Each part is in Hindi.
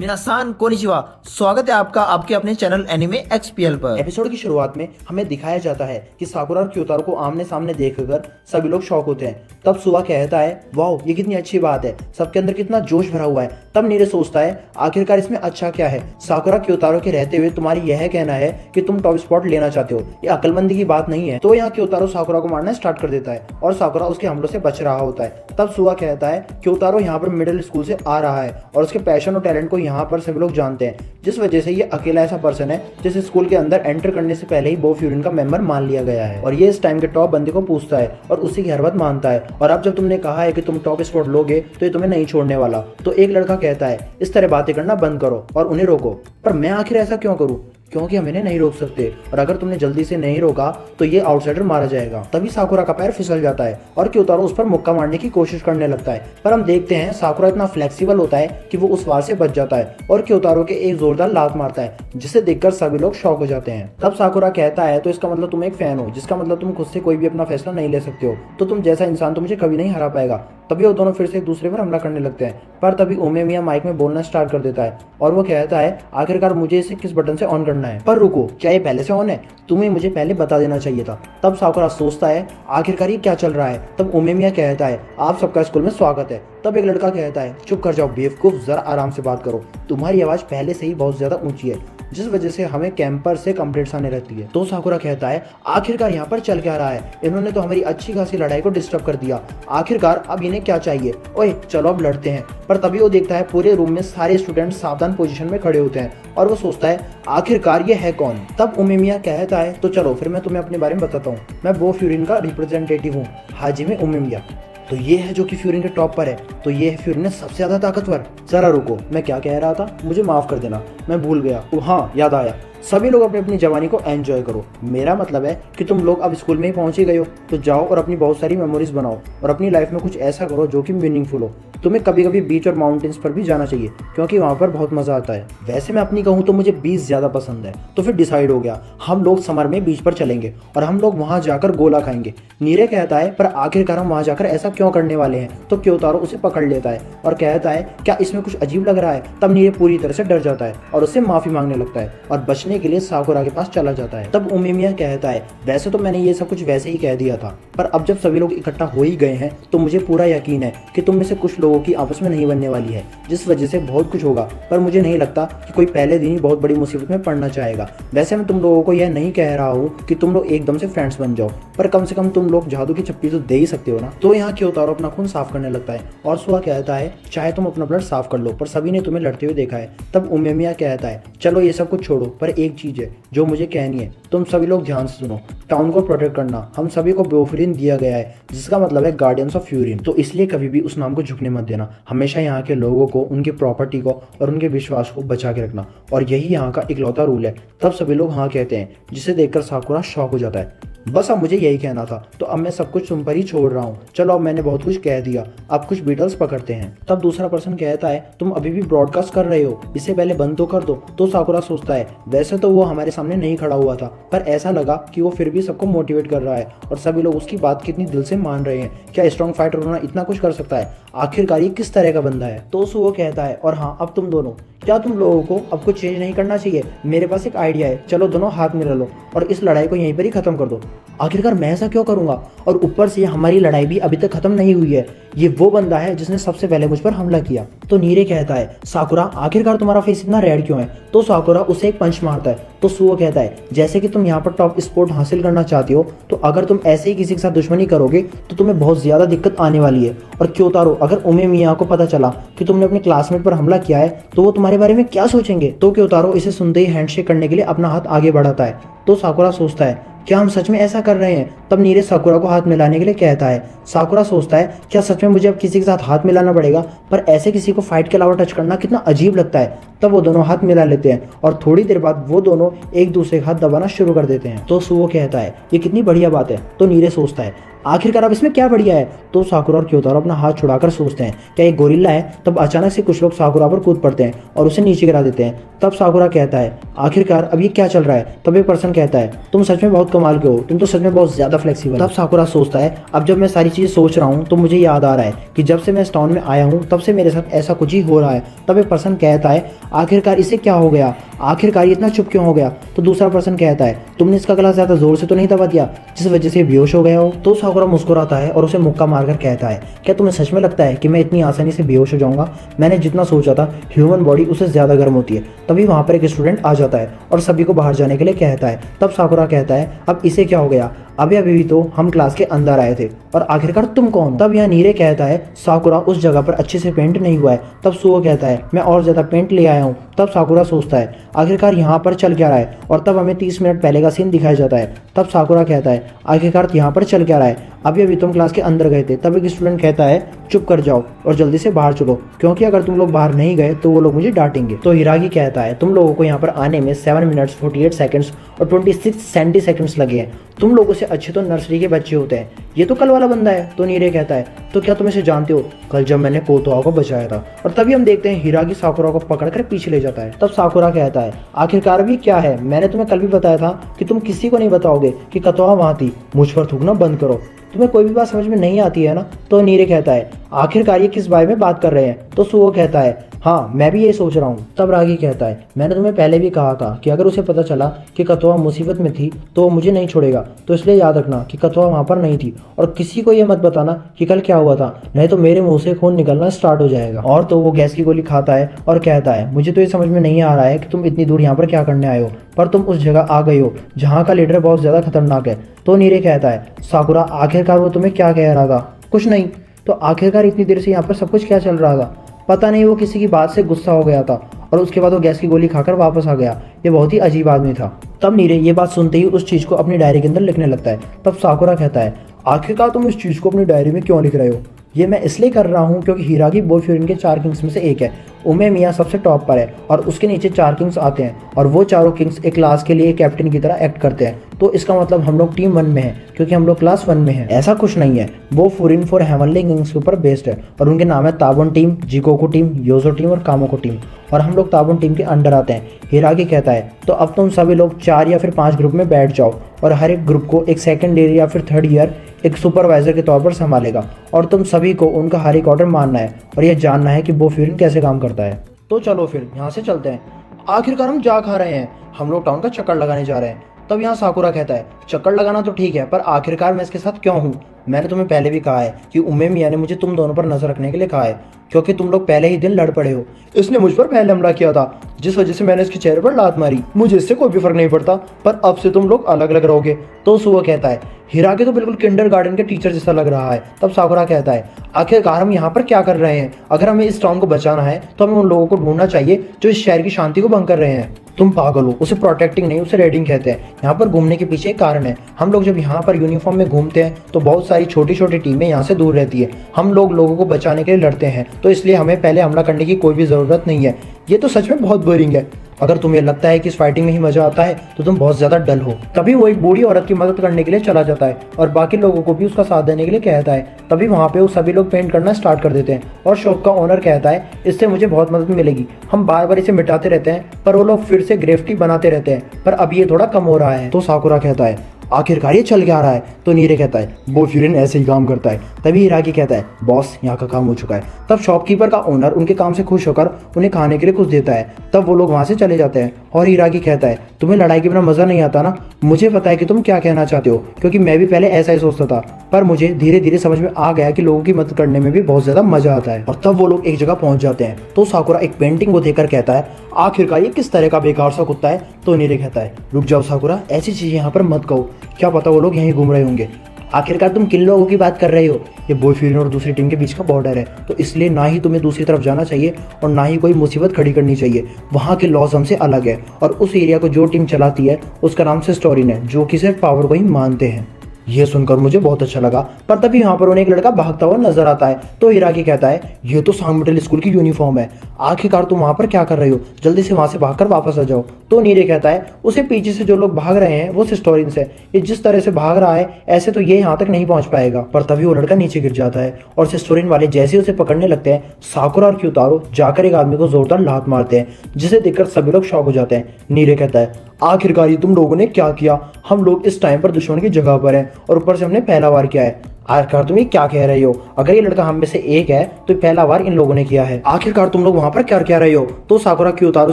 मिनासान कोनिचिवा। स्वागत है आपका आपके अपने चैनल एनिमे एक्सपीएल पर। एपिसोड की शुरुआत में हमें दिखाया जाता है कि साकुरा और क्योतारो को आमने सामने देखकर सभी लोग शॉक होते हैं। तब सुआ कहता है, वाओ ये कितनी अच्छी बात है, सबके अंदर कितना जोश भरा हुआ है। तब नीरे सोचता है, आखिरकार इसमें अच्छा क्या है। साकुरा क्योतारो के रहते हुए तुम्हारी यह कहना है कि तुम टॉप स्पॉट लेना चाहते हो, ये अकलमंदी की बात नहीं है। तो यहाँ क्योतारो साकुरा को मारना स्टार्ट कर देता है और साकुरा उसके हमलों से बच रहा होता है। तब सुआ कहता है, क्योतारो यहाँ पर मिडिल स्कूल से आ रहा है और उसके पैशन और टैलेंट को यहाँ पर सभी लोग जानते हैं, जिस वजह से ये अकेला ऐसा पर्सन है जिसे स्कूल के अंदर एंटर करने से पहले ही बोफ्यूरिन का मेंबर मान लिया गया है। और ये इस टाइम के टॉप बंदे को पूछता है और उसी की हर बात मानता है। और अब जब तुमने कहा है कि तुम टॉप स्पॉट लोगे तो ये तुम्हें नहीं छोड़ने वाला। तो एक लड़का कहता है, इस तरह बातें करना बंद करो और उन्हें रोको। पर मैं आखिर ऐसा क्यों करूं, क्योंकि हम इन्हें नहीं रोक सकते और अगर तुमने जल्दी से नहीं रोका तो ये आउटसाइडर मारा जाएगा। तभी साकुरा का पैर फिसल जाता है और क्योतारो उस पर मुक्का मारने की कोशिश करने लगता है। पर हम देखते हैं साकुरा इतना फ्लेक्सिबल होता है कि वो उस वार से बच जाता है और क्योतारो के एक जोरदार लात मारता है, जिसे देखकर सभी लोग शॉक हो जाते हैं। तब साकुरा कहता है, तो इसका मतलब तुम एक फैन हो, जिसका मतलब तुम खुद से कोई भी अपना फैसला नहीं ले सकते हो, तो तुम जैसा इंसान तो मुझे कभी नहीं हरा पाएगा। तभी वो दोनों फिर से एक दूसरे पर हमला करने लगते हैं। पर तभी उमेमिया माइक में बोलना स्टार्ट कर देता है और वो कहता है, आखिरकार मुझे इसे किस बटन से ऑन करना है। पर रुको, क्या ये पहले से ऑन है? तुम्हें मुझे पहले बता देना चाहिए था। तब साकुरा सोचता है, आखिरकार ये क्या चल रहा है। तब उमेमिया कहता है, आप सबका स्कूल में स्वागत है। तब एक लड़का कहता है, चुप कर जाओ बेवकूफ, जरा आराम से बात करो, तुम्हारी आवाज पहले से ही बहुत ज्यादा ऊंची है, जिस वजह से हमें कैंपर से कंप्लेंट्स आने रहती है। तो साकुरा कहता है, आखिरकार यहाँ पर चल क्या रहा है, इन्होंने तो हमारी अच्छी खासी लड़ाई को डिस्टर्ब कर दिया, आखिरकार अब इन्हें क्या चाहिए। ओए चलो अब लड़ते हैं। पर तभी वो देखता है पूरे रूम में सारे स्टूडेंट सावधान पोजीशन में खड़े होते हैं और वो सोचता है, आखिरकार ये है कौन। तब उमेमिया कहता है, तो चलो फिर मैं तुम्हें अपने बारे में बताता हूँ, मैं बोफ्यूरिन का रिप्रेजेंटेटिव हूँ, हाजिमे उमेमिया। तो ये है जो कि फ्यूरिन के टॉप पर है, तो ये है फ्यूरिन में सबसे ज्यादा ताकतवर। जरा रुको, मैं क्या कह रहा था, मुझे माफ कर देना, मैं भूल गया। हाँ याद आया, सभी लोग अपनी अपनी जवानी को एंजॉय करो। मेरा मतलब है कि तुम लोग अब स्कूल में ही पहुंच ही गए हो, तो जाओ और अपनी बहुत सारी मेमोरीज बनाओ और अपनी लाइफ में कुछ ऐसा करो जो कि मीनिंगफुल हो। तुम्हें कभी कभी बीच और माउंटेन्स पर भी जाना चाहिए, क्योंकि वहाँ पर बहुत मजा आता है। वैसे मैं अपनी कहूँ तो मुझे बीच ज्यादा पसंद है। तो फिर डिसाइड हो गया, हम लोग समर में बीच पर चलेंगे और हम लोग वहाँ जाकर गोला खाएंगे। नीरे कहता है, पर आखिरकार हम वहाँ जाकर ऐसा क्यों करने वाले हैं। तो क्योतारो उसे पकड़ लेता है और कहता है, क्या इसमें कुछ अजीब लग रहा है। तब नीरे पूरी तरह से डर जाता है और उससे माफी मांगने लगता है और बचने के लिए साकुरा के पास चला जाता है। तब उमेमिया कहता है, वैसे तो मैंने ये सब कुछ वैसे ही कह दिया था, पर अब जब सभी लोग इकट्ठा हो ही गए हैं तो मुझे पूरा यकीन है कि तुम में से कुछ लोगों की आपस में नहीं बनने वाली है, जिस वजह से बहुत कुछ होगा। पर मुझे नहीं लगता कि कोई पहले दिन ही बहुत बड़ी मुसीबत में पड़ना चाहेगा। वैसे मैं तुम लोगों को यह नहीं कह रहा हूँ कि तुम लोग एकदम से फ्रेंड्स बन जाओ, पर कम से कम तुम लोग जादू की चप्पी तो दे ही सकते हो ना। तो यहाँ क्योतारो अपना खून साफ करने लगता है और सुआ कहता है, चाहे तुम अपना ब्लड साफ कर लो, पर सभी ने तुम्हें लड़ते हुए देखा है। तब उमेमिया कहता है, चलो ये सब कुछ छोड़ो, पर एक चीज है जो मुझे कहनी है, तुम सभी लोग ध्यान से सुनो। टाउन को प्रोटेक्ट करना हम सभी को बोफ्यूरिन दिया गया है, जिसका मतलब है गार्डियंस ऑफ फ्यूरिन। तो इसलिए कभी भी उस नाम को झुकने मत देना, हमेशा यहाँ के लोगों को, उनकी प्रॉपर्टी को और उनके विश्वास को बचा के रखना, और यही यहाँ का इकलौता रूल है। तब सभी लोग हाँ कहते हैं, जिसे देखकर साकुरा शॉक हो जाता है। बस अब मुझे यही कहना था, तो अब मैं सब कुछ तुम पर ही छोड़ रहा हूँ। चलो अब मैंने बहुत कुछ कह दिया, अब कुछ बीटल्स पकड़ते हैं। तब दूसरा पर्सन कहता है, तुम अभी भी ब्रॉडकास्ट कर रहे हो, इससे पहले बंद तो कर दो। तो साकुरा सोचता है, वैसे तो वो हमारे सामने नहीं खड़ा हुआ था, पर ऐसा लगा कि वो फिर भी सबको मोटिवेट कर रहा है और सभी लोग उसकी बात कितनी दिल से मान रहे हैं। क्या स्ट्रॉन्ग फाइटर होना इतना कुछ कर सकता है? आखिरकार ये किस तरह का बंदा है। तो सुओ कहता है, और हाँ अब तुम दोनों, क्या तुम लोगों को अब कुछ चेंज नहीं करना चाहिए? मेरे पास एक आइडिया है, चलो दोनों हाथ मिला लो और इस लड़ाई को यहीं पर ही खत्म कर दो। आखिरकार मैं ऐसा क्यों करूंगा? और ऊपर से हमारी लड़ाई भी अभी तक खत्म नहीं हुई है, ये वो बंदा है जिसने सबसे पहले मुझ पर हमला किया। तो नीरे कहता है, साकुरा आखिरकार तुम्हारा फेस इतना रेड क्यों है? तो साकुरा उसे एक पंच मारता है। तो सुओ कहता है, जैसे कि तुम यहाँ पर टॉप स्पोर्ट हासिल करना चाहती हो, तो अगर तुम ऐसे ही किसी के साथ दुश्मनी करोगे तो तुम्हें बहुत ज्यादा दिक्कत आने वाली है। और क्योतारो, अगर उमेमिया को पता चला कि तुमने अपने क्लासमेट पर हमला किया है तो वो तुम्हारे बारे में क्या सोचेंगे। तो क्योतारो इसे सुनते ही हैंडशेक करने के लिए अपना हाथ आगे बढ़ाता है। तो साकुरा सोचता है, क्या हम सच में ऐसा कर रहे हैं? तब नीरे साकुरा को हाथ मिलाने के लिए कहता है। साकुरा सोचता है, क्या सच में मुझे अब किसी के साथ हाथ मिलाना पड़ेगा? पर ऐसे किसी को फाइट के अलावा टच करना कितना अजीब लगता है। तब वो दोनों हाथ मिला लेते हैं और थोड़ी देर बाद वो दोनों एक दूसरे का हाथ दबाना शुरू कर देते हैं। तो सुओ कहता है, ये कितनी बढ़िया बात है। तो नीरे सोचता है, आखिरकार अब इसमें क्या बढ़िया है। तो साकुरा और क्योतारो अपना हाथ छुड़ाकर सोचते हैं क्या ये गोरिल्ला है। तब अचानक से कुछ लोग साकुरा पर कूद पड़ते हैं और उसे नीचे गिरा देते हैं। तब साकुरा कहता है आखिरकार अब ये क्या चल रहा है। तब एक पर्सन कहता है तुम सच में बहुत कमाल के हो, तुम तो सच में बहुत ज्यादा फ्लेक्सिबल। तब साकुरा सोचता है अब जब मैं सारी चीजें सोच रहा हूँ तो मुझे याद आ रहा है कि जब से मैं इस टाउन में आया हूँ तब से मेरे साथ ऐसा कुछ ही हो रहा है। तब एक पर्सन कहता है आखिरकार इसे क्या हो गया, आखिरकार ये इतना चुप क्यों हो गया। तो दूसरा पर्सन कहता है तुमने इसका गला ज्यादा जोर से तो नहीं दबा दिया जिस वजह से बेहोश हो गया हो। तो साकुरा मुस्कुराता है और उसे मुक्का मारकर कहता है क्या तुम्हें सच में लगता है कि मैं इतनी आसानी से बेहोश हो जाऊंगा। मैंने जितना सोचा था ह्यूमन बॉडी उससे ज्यादा गर्म होती है। तभी वहां पर एक स्टूडेंट आ जाता है और सभी को बाहर जाने के लिए कहता है। तब साकुरा कहता है अब इसे क्या हो गया, अभी भी तो हम क्लास के अंदर आए थे और आखिरकार तुम कौन हो। तब यहाँ नीरे कहता है साकुरा उस जगह पर अच्छे से पेंट नहीं हुआ है। तब सुओ कहता है मैं और ज्यादा पेंट ले आया हूँ। तब साकुरा सोचता है आखिरकार यहाँ पर चल क्या रहा है और तब हमें 30 मिनट पहले का सीन दिखाया जाता है। तब साकुरा कहता है आखिरकार यहाँ पर चल क्या रहा है, अभी तुम क्लास के अंदर गए थे। तब एक स्टूडेंट कहता है चुप कर जाओ और जल्दी से बाहर चलो क्योंकि अगर तुम लोग बाहर नहीं गए तो वो लोग मुझे डांटेंगे। तो हिरागी कहता है तुम लोगों को यहाँ पर आने में 7 मिनट्स 48 सेकंड्स और 26 सेंटीसेकंड्स लगे हैं। तुम लोगों से अच्छे तो नर्सरी के बच्चे होते हैं, ये तो कल वाला बंदा है। तो नीरे कहता है तो क्या तुम इसे जानते हो, कल जब मैंने कोतोआ को बचाया था। और तभी हम देखते हैं हिरागी साकुरा को पकड़कर पीछे ले जाता है। तब साकुरा कहता है आखिरकार भी क्या है, मैंने तुम्हें कल भी बताया था कि तुम किसी को नहीं बताओगे कि कोतोआ वहां थी। मुझ पर थूकना बंद करो, तुम्हें कोई भी बात समझ में नहीं आती है ना। तो नीरे कहता है आखिरकार ये किस बारे में बात कर रहे हैं। तो सुओ कहता है हाँ मैं भी यही सोच रहा हूँ। तब रागी कहता है मैंने तुम्हें पहले भी कहा था कि अगर उसे पता चला कि कोतोआ मुसीबत में थी तो वो मुझे नहीं छोड़ेगा, तो इसलिए याद रखना कि कोतोआ वहां पर नहीं थी और किसी को ये मत बताना कि कल क्या हुआ था, नहीं तो मेरे मुंह से खून निकलना स्टार्ट हो जाएगा। और तो वो गैस की गोली खाता है और कहता है मुझे तो ये समझ में नहीं आ रहा है कि तुम इतनी दूर यहाँ पर क्या करने आए हो, पर तुम उस जगह आ गई हो जहाँ का लीडर बहुत ज्यादा खतरनाक है। तो नीरे कहता है साकुरा आखिरकार वो तुम्हें क्या कह रहा था। कुछ नहीं, तो आखिरकार इतनी देर से यहाँ पर सब कुछ क्या चल रहा था। पता नहीं वो किसी की बात से गुस्सा हो गया था और उसके बाद वो गैस की गोली खाकर वापस आ गया। ये बहुत ही अजीब आदमी था। तब नीरे ये बात सुनते ही उस चीज को अपनी डायरी के अंदर लिखने लगता है। तब साकुरा कहता है आखिरकार तुम इस चीज को अपनी डायरी में क्यों लिख रहे हो। ये मैं इसलिए कर रहा हूँ क्योंकि हिरागी बोफ्यूरिन के 4 किंग्स में से एक है। उमे मिया सबसे टॉप पर है और उसके नीचे 4 किंग्स आते हैं और वो चारों किंग्स एक क्लास के लिए कैप्टन की तरह एक्ट करते हैं। तो इसका मतलब हम लोग टीम 1 में हैं क्योंकि हम लोग क्लास 1 में हैं। ऐसा कुछ नहीं है, वो फूरिन फॉर हेवनली किंग्स के ऊपर बेस्ड है और उनके नाम है ताबन टीम, जिकोकू टीम, योजो टीम और कामोको टीम और हम लोग ताबन टीम के अंडर आते हैं। हिरागी कहता है तो अब तुम सभी लोग 4 या फिर 5 ग्रुप में बैठ जाओ और हर एक ग्रुप को एक सेकेंड ईयर या फिर 3rd ईयर एक सुपरवाइजर के तौर पर संभालेगा और तुम सभी को उनका हर एक ऑर्डर मानना है और यह जानना है कि बोफ्यूरिन कैसे काम करता है। तो चलो फिर यहाँ से चलते हैं, आखिरकार हम जा खा रहे हैं, हम लोग टाउन का चक्कर लगाने जा रहे हैं। तब यहाँ साकुरा कहता है चक्कर लगाना तो ठीक है पर आखिरकार मैं इसके साथ क्यों हूँ। मैंने तुम्हें पहले भी कहा है कि उमे मिया ने मुझे तुम दोनों पर नजर रखने के लिए कहा है क्योंकि तुम लोग पहले ही दिन लड़ पड़े हो। इसने मुझ पर पहले हमला किया था जिस वजह से मैंने इसके चेहरे पर लात मारी। मुझे इससे कोई भी फर्क नहीं पड़ता पर अब से तुम लोग अलग अलग रहोगे। तो सुओ कहता है हिरागी तो बिल्कुल किंडरगार्टन के टीचर जैसा लग रहा है। तब साकुरा कहता है आखिरकार हम यहाँ पर क्या कर रहे हैं, अगर हमें इस टाउन को बचाना है तो हमें उन लोगों को ढूंढना चाहिए जो इस शहर की शांति को भंग कर रहे हैं। तुम पागल हो, उसे प्रोटेक्टिंग नहीं उसे रेडिंग कहते हैं। यहाँ पर घूमने के पीछे एक कारण है, हम लोग जब यहाँ पर यूनिफॉर्म में घूमते हैं तो बहुत सारी छोटी छोटी टीमें यहाँ से दूर रहती है। हम लोग लोगों को बचाने के लिए लड़ते हैं तो इसलिए हमें पहले हमला करने की कोई भी जरूरत नहीं है। ये तो सच में बहुत बोरिंग है। अगर तुम्हें लगता है कि इस फाइटिंग में ही मजा आता है तो तुम बहुत ज्यादा डल हो। तभी वो एक बूढ़ी औरत की मदद करने के लिए चला जाता है और बाकी लोगों को भी उसका साथ देने के लिए कहता है। तभी वहाँ पे वो सभी लोग पेंट करना स्टार्ट कर देते हैं और शॉप का ओनर कहता है इससे मुझे बहुत मदद मिलेगी, हम बार बार इसे मिटाते रहते हैं पर वो लोग फिर से ग्रेफिटी बनाते रहते हैं पर अब ये थोड़ा कम हो रहा है। तो साकुरा कहता है आखिरकार ये चल क्या रहा है। तो नीरे कहता है बोफ्यूरिन ऐसे ही काम करता है। तभी हिरागी कहता है बॉस यहाँ का काम हो चुका है। तब शॉपकीपर का ओनर उनके काम से खुश होकर उन्हें खाने के लिए कुछ देता है। तब वो लोग वहां से चले जाते हैं और हिरागी कहता है तुम्हें लड़ाई के बिना मजा नहीं आता ना, मुझे पता है कि तुम क्या कहना चाहते हो क्योंकि मैं भी पहले ऐसा ही सोचता था पर मुझे धीरे धीरे समझ में आ गया कि लोगों की मदद करने में भी बहुत ज्यादा मजा आता है। और तब वो लोग एक जगह पहुंच जाते हैं। तो साकुरा एक पेंटिंग को देखकर कहता है आखिरकार ये किस तरह का बेकार सा कुत्ता है। तो नीरे कहता है रुक जाओ साकुरा, ऐसी चीजें यहाँ पर मत कहो, क्या पता वो लोग यहीं घूम रहे होंगे। आखिरकार तुम किन लोगों की बात कर रहे हो, ये बोफ्यूरिन और दूसरी टीम के बीच का बॉर्डर है तो इसलिए ना ही तुम्हें दूसरी तरफ जाना चाहिए और ना ही कोई मुसीबत खड़ी करनी चाहिए। वहाँ के लॉज हमसे अलग है और उस एरिया को जो टीम चलाती है उसका नाम सिस्टोरिन है जो कि सिर्फ पावर को ही मानते हैं। ये सुनकर मुझे बहुत अच्छा लगा। पर तभी यहाँ पर उन्हें एक लड़का भागता हुआ नजर आता है। तो हिराकी कहता है ये तो सांग मिडिल स्कूल की यूनिफॉर्म है, आखिरकार तुम वहाँ पर क्या कर रही हो, जल्दी से वहाँ से भागकर वापस आ जाओ। तो नीरे कहता है उसे पीछे से जो लोग भाग रहे हैं वो सिस्टोरियंस है, ये जिस तरह से भाग रहा है ऐसे तो ये यहाँ तक नहीं पहुंच पाएगा। पर तभी वो लड़का नीचे गिर जाता है और सिस्टोरियन वाले जैसे उसे पकड़ने लगते हैं, साकुरा और क्यूतारो जाकर एक आदमी को जोरदार लात मारते हैं, जिसे देखकर सभी लोग शॉक हो जाते हैं। नीरे कहता है आखिरकार ये तुम लोगों ने क्या किया, हम लोग इस टाइम पर दुश्मन की जगह पर हैं और ऊपर से हमने पहला वार किया है। आखिरकार तुम ये क्या कह रही हो, अगर ये लड़का हम में से एक है तो पहला वार इन लोगों ने किया है, आखिरकार तुम लोग वहां पर क्या क्या रहे हो। तो साकुरा क्यूतारो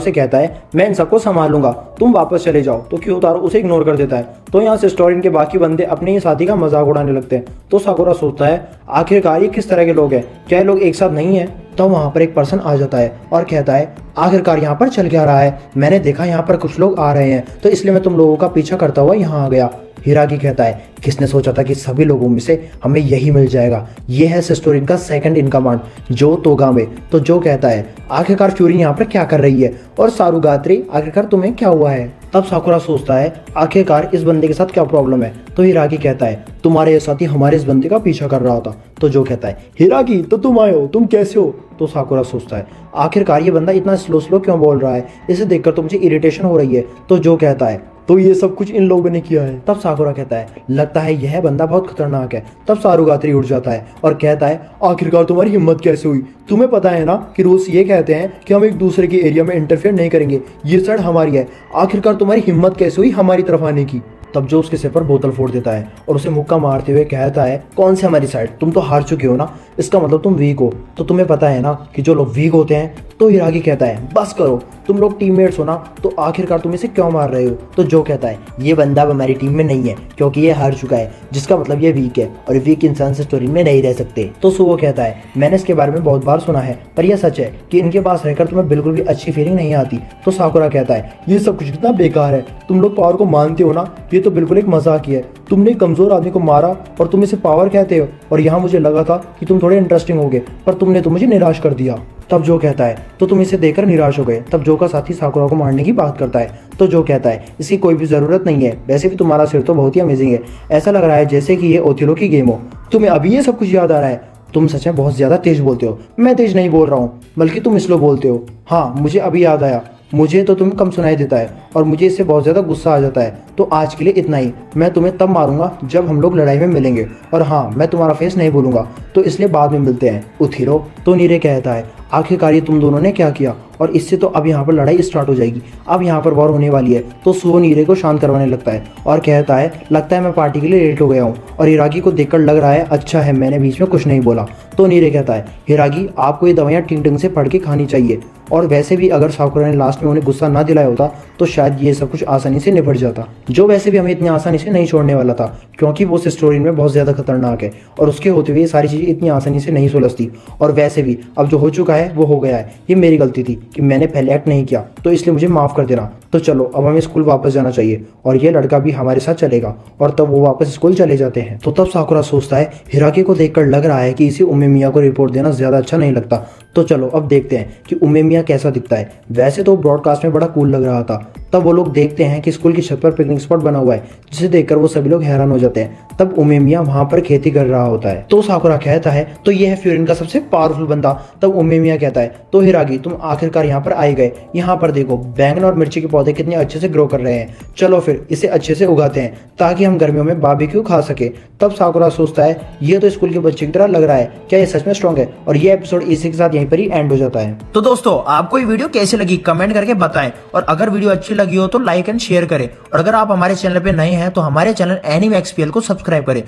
से कहता है मैं इन सबको संभाल लूंगा, तुम वापस चले जाओ। तो क्यूतारो उसे इग्नोर कर देता है। तो यहाँ से स्टोरियन के बाकी बंदे अपने ही साथी का मजाक उड़ाने लगते हैं। तो साकुरा सोचता है आखिरकार ये किस तरह के लोग हैं, क्या ये लोग एक साथ नहीं है। तो वहां पर एक पर्सन आ जाता है और कहता है आखिरकार यहाँ पर चल क्या रहा है, मैंने देखा यहाँ पर कुछ लोग आ रहे हैं तो इसलिए मैं तुम लोगों का पीछा करता हुआ यहाँ आ गया। हिराकी कहता है किसने सोचा था कि सभी लोगों में से हमें यही मिल जाएगा, ये है सिस्टोरिन का सेकंड इन कमांड जो तोगामे। तो जो कहता है आखिरकार फ्यूरी यहाँ पर क्या कर रही है और सारुगात्री आखिरकार तुम्हें क्या हुआ है। तब साकुरा सोचता है आखिरकार इस बंदे के साथ क्या प्रॉब्लम है। तो हिराकी कहता है तुम्हारे ये साथी हमारे इस बंदे का पीछा कर रहा था। तो जो कहता है हिराकी तो तुम आए हो, तुम कैसे हो। तो साकुरा सोचता है आखिरकार ये बंदा इतना स्लो स्लो क्यों बोल रहा है, इसे देखकर तो मुझे इरिटेशन हो रही है। तो जो कहता है तो ये सब कुछ इन लोगों ने किया है। तब साकुरा कहता है लगता है यह बंदा बहुत खतरनाक है। तब सारुगात्री उठ जाता है और कहता है आखिरकार तुम्हारी हिम्मत कैसे हुई, तुम्हें पता है ना कि रूस ये कहते हैं कि हम एक दूसरे के एरिया में इंटरफेयर नहीं करेंगे, ये साइड हमारी है, आखिरकार तुम्हारी हिम्मत कैसे हुई हमारी तरफ आने की। तब जो उसके सिर पर बोतल फोड़ देता है और उसे मुक्का मारते हुए कहता है कौन से हमारी साइड, तुम तो हार चुके हो ना, इसका मतलब तुम वीक हो, तो तुम्हें पता है ना कि जो लोग वीक होते हैं। तो हिराकी कहता है बस करो, तुम लोग टीममेट्स हो ना, तो आखिरकार तुम इसे क्यों मार रहे हो। तो जो कहता है ये बंदा अब हमारी टीम में नहीं है क्योंकि ये हार चुका है, जिसका मतलब ये वीक है और वीक इंसान से स्टोरी में नहीं रह सकते। तो सुवो कहता है मैंने इसके बारे में बहुत बार सुना है पर यह सच है कि इनके पास रहकर तुम्हें बिल्कुल भी अच्छी फीलिंग नहीं आती। तो साकुरा कहता है ये सब कुछ कितना बेकार है, तुम लोग पावर को मानते हो ना, ये तो बिल्कुल एक मजाक ही है, तुमने कमजोर आदमी को मारा और तुम इसे पावर कहते हो, और यहाँ मुझे लगा था कि तुम थोड़े इंटरेस्टिंग होगे पर तुमने तो मुझे निराश कर दिया। तब जो कहता है तो तुम इसे देखकर निराश हो गए। तब जो का साथी साकुरा को मारने की बात करता है। तो जो कहता है इसकी कोई भी जरूरत नहीं है, वैसे भी तुम्हारा सिर तो बहुत ही अमेजिंग है, ऐसा लग रहा है जैसे कि ये ओथिलो की गेम हो, तुम्हें अभी ये सब कुछ याद आ रहा है, तुम सच में बहुत ज्यादा तेज बोलते हो। मैं तेज नहीं बोल रहा हूँ बल्कि तुम स्लो बोलते हो। हाँ मुझे अभी याद आया, मुझे तो तुम कम सुनाई देता है और मुझे इससे बहुत ज़्यादा गुस्सा आ जाता है। तो आज के लिए इतना ही, मैं तुम्हें तब मारूंगा जब हम लोग लड़ाई में मिलेंगे, और हाँ मैं तुम्हारा फेस नहीं भूलूंगा, तो इसलिए बाद में मिलते हैं उथिरो। तो नीरे कहता है आखिरकार ये तुम दोनों ने क्या किया, और इससे तो अब यहाँ पर लड़ाई स्टार्ट हो जाएगी, अब यहाँ पर वॉर होने वाली है। तो सुवो नीरे को शांत करवाने लगता है और कहता है लगता है मैं पार्टी के लिए लेट हो गया हूँ, और हिरागी को देखकर लग रहा है अच्छा है मैंने बीच में कुछ नहीं बोला। तो नीरे कहता है हिरागी आपको ये दवाइयाँ टिंग टिंग से पढ़ के खानी चाहिए, और वैसे भी अगर साकुरा ने लास्ट में उन्हें गुस्सा ना दिलाया होता तो शायद ये सब कुछ आसानी से निपट जाता, जो वैसे भी हमें इतनी आसानी से नहीं छोड़ने वाला था क्योंकि वो स्टोरी में बहुत ज़्यादा खतरनाक है और उसके होते हुए ये सारी चीज़ें इतनी आसानी से नहीं सुलझती। और वैसे भी अब जो हो चुका है वो हो गया है, ये मेरी गलती थी कि मैंने पहले एक्ट नहीं किया, तो इसलिए मुझे माफ़ कर देना। तो चलो अब हमें स्कूल वापस जाना चाहिए और ये लड़का भी हमारे साथ चलेगा, और तब वो वापस स्कूल चले जाते हैं। तो तब साकुरा सोचता है हिराकी को देखकर लग रहा है कि इसे उमेमिया को रिपोर्ट देना ज़्यादा अच्छा नहीं लगता। तो चलो अब देखते हैं कि उमेमिया कैसा दिखता है। वैसे तो ब्रॉडकास्ट में बड़ा कूल लग रहा था। तब वो लोग देखते हैं कि स्कूल की छत पर पिकनिक स्पॉट बना हुआ है, जिसे देखकर वो सभी लोग हैरान हो जाते हैं। तब उमेमिया वहां पर खेती कर रहा होता है। तो साकुरा कहता है तो ये है फ्यूरिन का सबसे पावरफुल बंदा। तब उमेमिया कहता है तो हिरागी तुम आखिरकार यहाँ पर आए गए, यहाँ पर देखो बैंगन और मिर्ची के पौधे कितने अच्छे से ग्रो कर रहे हैं, चलो फिर इसे अच्छे से उगाते हैं ताकि हम गर्मियों में बारबेक्यू खा सके। तब साकुरा सोचता है ये तो स्कूल के बच्चे की तरह लग रहा है, क्या ये सच में स्ट्रॉन्ग है। और ये एपिसोड इसी के साथ यहीं पर ही एंड हो जाता है। तो दोस्तों आपको ये वीडियो कैसे लगी कमेंट करके बताएं, और अगर वीडियो अच्छी लगी हो तो लाइक एंड शेयर करें, और अगर आप हमारे चैनल पे नए हैं तो हमारे चैनल एनीमे एक्सपीएल को सब्सक्राइब करें।